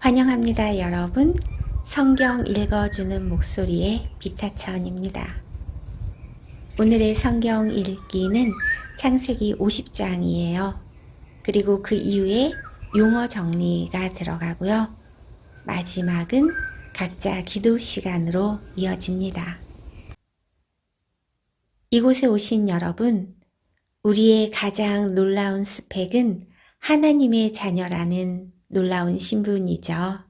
환영합니다, 여러분. 성경 읽어주는 목소리의 비타차원입니다. 오늘의 성경 읽기는 창세기 50장이에요. 그리고 그 이후에 용어 정리가 들어가고요. 마지막은 각자 기도 시간으로 이어집니다. 이곳에 오신 여러분, 우리의 가장 놀라운 스펙은 하나님의 자녀라는 놀라운 신분이죠.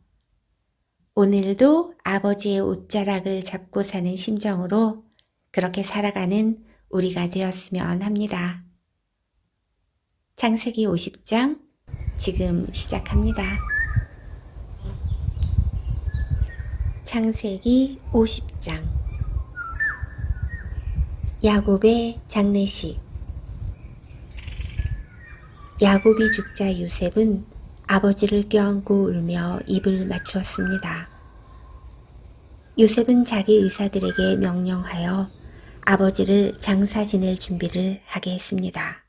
오늘도 아버지의 옷자락을 잡고 사는 심정으로 그렇게 살아가는 우리가 되었으면 합니다. 창세기 50장 지금 시작합니다. 창세기 50장 야곱의 장례식. 야곱이 죽자 요셉은 아버지를 껴안고 울며 입을 맞추었습니다. 요셉은 자기 의사들에게 명령하여 아버지를 장사 지낼 준비를 하게 했습니다.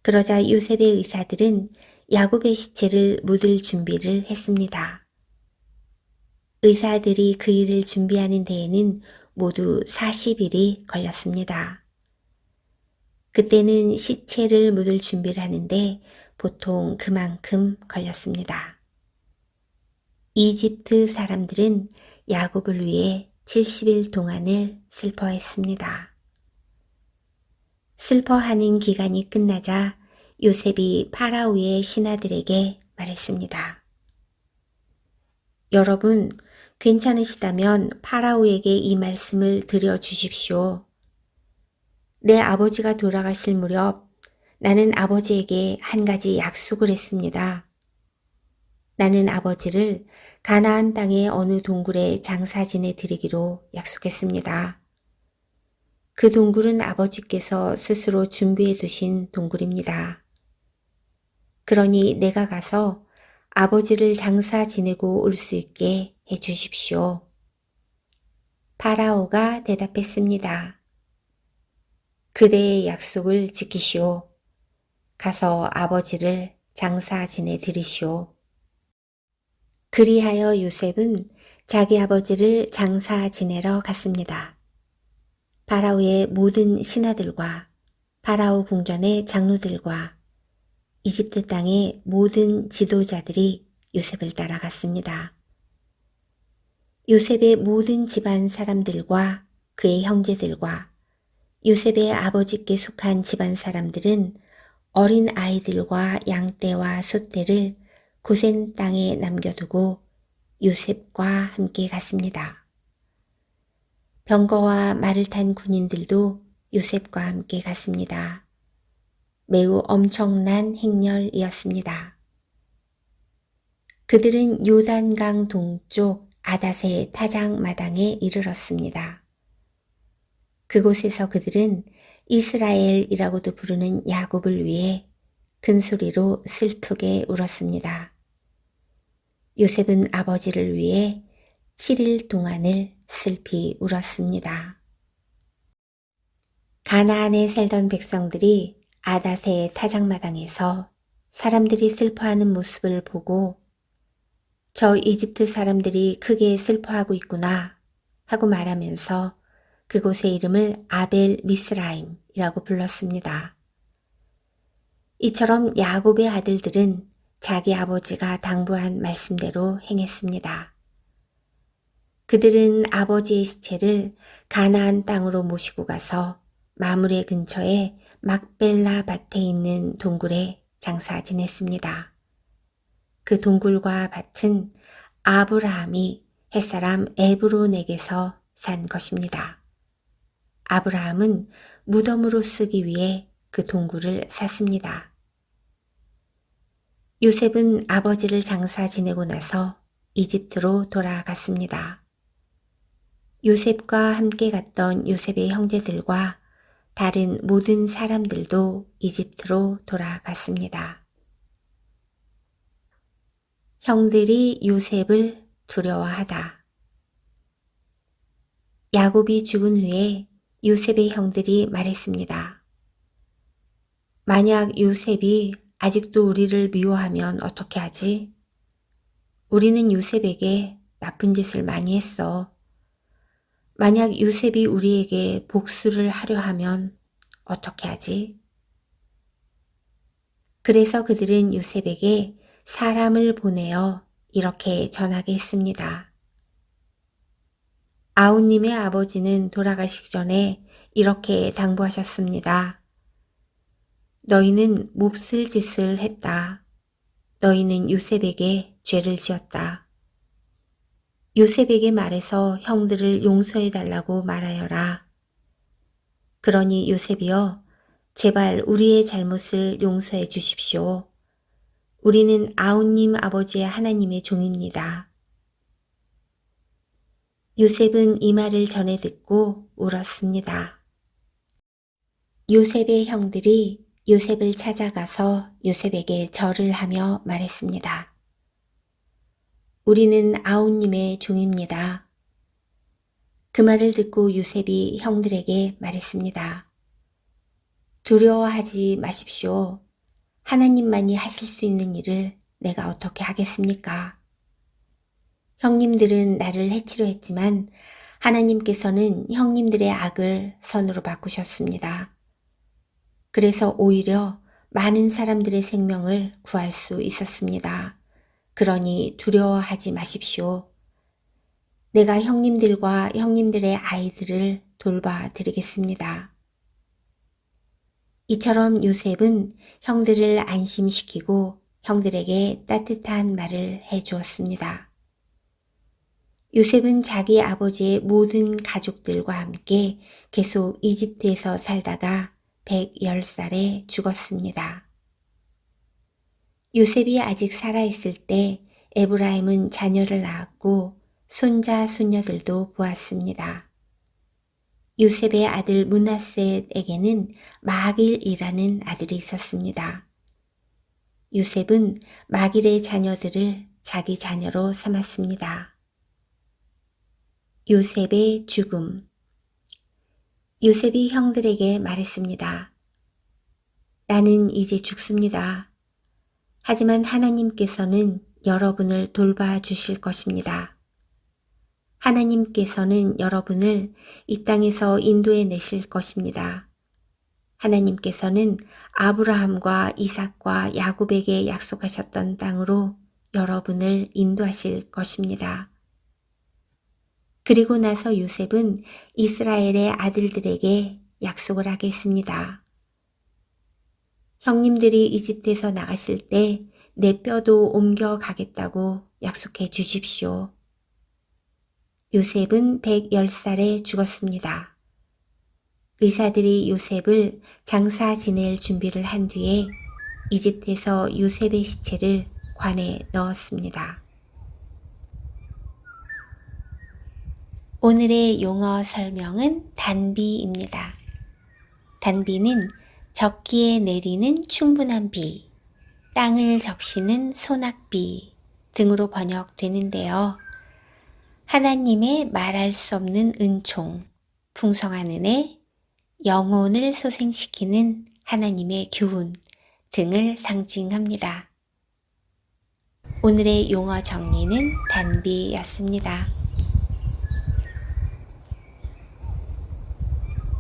그러자 요셉의 의사들은 야곱의 시체를 묻을 준비를 했습니다. 의사들이 그 일을 준비하는 데에는 모두 40일이 걸렸습니다. 그때는 시체를 묻을 준비를 하는데 보통 그만큼 걸렸습니다. 이집트 사람들은 야곱을 위해 70일 동안을 슬퍼했습니다. 슬퍼하는 기간이 끝나자 요셉이 파라오의 신하들에게 말했습니다. 여러분, 괜찮으시다면 파라오에게 이 말씀을 드려주십시오. 내 아버지가 돌아가실 무렵 나는 아버지에게 한 가지 약속을 했습니다. 나는 아버지를 가나안 땅의 어느 동굴에 장사 지내 드리기로 약속했습니다. 그 동굴은 아버지께서 스스로 준비해 두신 동굴입니다. 그러니 내가 가서 아버지를 장사 지내고 올 수 있게 해 주십시오. 파라오가 대답했습니다. 그대의 약속을 지키시오. 가서 아버지를 장사 지내 드리시오. 그리하여 요셉은 자기 아버지를 장사 지내러 갔습니다. 파라오의 모든 신하들과 파라오 궁전의 장로들과 이집트 땅의 모든 지도자들이 요셉을 따라갔습니다. 요셉의 모든 집안 사람들과 그의 형제들과 요셉의 아버지께 속한 집안 사람들은 어린 아이들과 양떼와 소떼를 고센 땅에 남겨두고 요셉과 함께 갔습니다. 병거와 말을 탄 군인들도 요셉과 함께 갔습니다. 매우 엄청난 행렬이었습니다. 그들은 요단강 동쪽 아닷의 타작마당에 이르렀습니다. 그곳에서 그들은 이스라엘이라고도 부르는 야곱을 위해 큰 소리로 슬프게 울었습니다. 요셉은 아버지를 위해 7일 동안을 슬피 울었습니다. 가나안에 살던 백성들이 아닷의 타작마당에서 사람들이 슬퍼하는 모습을 보고 저 이집트 사람들이 크게 슬퍼하고 있구나 하고 말하면서 그곳의 이름을 아벨 미스라임이라고 불렀습니다. 이처럼 야곱의 아들들은 자기 아버지가 당부한 말씀대로 행했습니다. 그들은 아버지의 시체를 가나안 땅으로 모시고 가서 마므레 근처에 막벨라 밭에 있는 동굴에 장사 지냈습니다. 그 동굴과 밭은 아브라함이 햇사람 에브론에게서 산 것입니다. 아브라함은 무덤으로 쓰기 위해 그 동굴을 샀습니다. 요셉은 아버지를 장사 지내고 나서 이집트로 돌아갔습니다. 요셉과 함께 갔던 요셉의 형제들과 다른 모든 사람들도 이집트로 돌아갔습니다. 형들이 요셉을 두려워하다. 야곱이 죽은 후에 요셉의 형들이 말했습니다. 만약 요셉이 아직도 우리를 미워하면 어떻게 하지? 우리는 요셉에게 나쁜 짓을 많이 했어. 만약 요셉이 우리에게 복수를 하려 하면 어떻게 하지? 그래서 그들은 요셉에게 사람을 보내어 이렇게 전하게 했습니다. 아우님의 아버지는 돌아가시기 전에 이렇게 당부하셨습니다. 너희는 몹쓸 짓을 했다. 너희는 요셉에게 죄를 지었다. 요셉에게 말해서 형들을 용서해 달라고 말하여라. 그러니 요셉이여, 제발 우리의 잘못을 용서해 주십시오. 우리는 아우님 아버지의 하나님의 종입니다. 요셉은 이 말을 전해 듣고 울었습니다. 요셉의 형들이 요셉을 찾아가서 요셉에게 절을 하며 말했습니다. 우리는 아우님의 종입니다. 그 말을 듣고 요셉이 형들에게 말했습니다. 두려워하지 마십시오. 하나님만이 하실 수 있는 일을 내가 어떻게 하겠습니까? 형님들은 나를 해치려 했지만 하나님께서는 형님들의 악을 선으로 바꾸셨습니다. 그래서 오히려 많은 사람들의 생명을 구할 수 있었습니다. 그러니 두려워하지 마십시오. 내가 형님들과 형님들의 아이들을 돌봐 드리겠습니다. 이처럼 요셉은 형들을 안심시키고 형들에게 따뜻한 말을 해 주었습니다. 요셉은 자기 아버지의 모든 가족들과 함께 계속 이집트에서 살다가 110살에 죽었습니다. 요셉이 아직 살아있을 때 에브라임은 자녀를 낳았고 손자, 손녀들도 보았습니다. 요셉의 아들 므낫셋에게는 마길이라는 아들이 있었습니다. 요셉은 마길의 자녀들을 자기 자녀로 삼았습니다. 요셉의 죽음. 요셉이 형들에게 말했습니다. 나는 이제 죽습니다. 하지만 하나님께서는 여러분을 돌봐 주실 것입니다. 하나님께서는 여러분을 이 땅에서 인도해 내실 것입니다. 하나님께서는 아브라함과 이삭과 야곱에게 약속하셨던 땅으로 여러분을 인도하실 것입니다. 그리고 나서 요셉은 이스라엘의 아들들에게 약속을 하겠습니다. 형님들이 이집트에서 나가실 때 내 뼈도 옮겨가겠다고 약속해 주십시오. 요셉은 110살에 죽었습니다. 의사들이 요셉을 장사 지낼 준비를 한 뒤에 이집트에서 요셉의 시체를 관에 넣었습니다. 오늘의 용어 설명은 단비입니다. 단비는 적기에 내리는 충분한 비, 땅을 적시는 소낙비 등으로 번역되는데요. 하나님의 말할 수 없는 은총, 풍성한 은혜, 영혼을 소생시키는 하나님의 교훈 등을 상징합니다. 오늘의 용어 정리는 단비였습니다.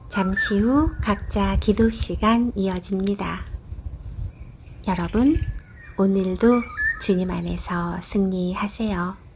잠시 후 각자 기도 시간 이어집니다. 여러분, 오늘도 주님 안에서 승리하세요.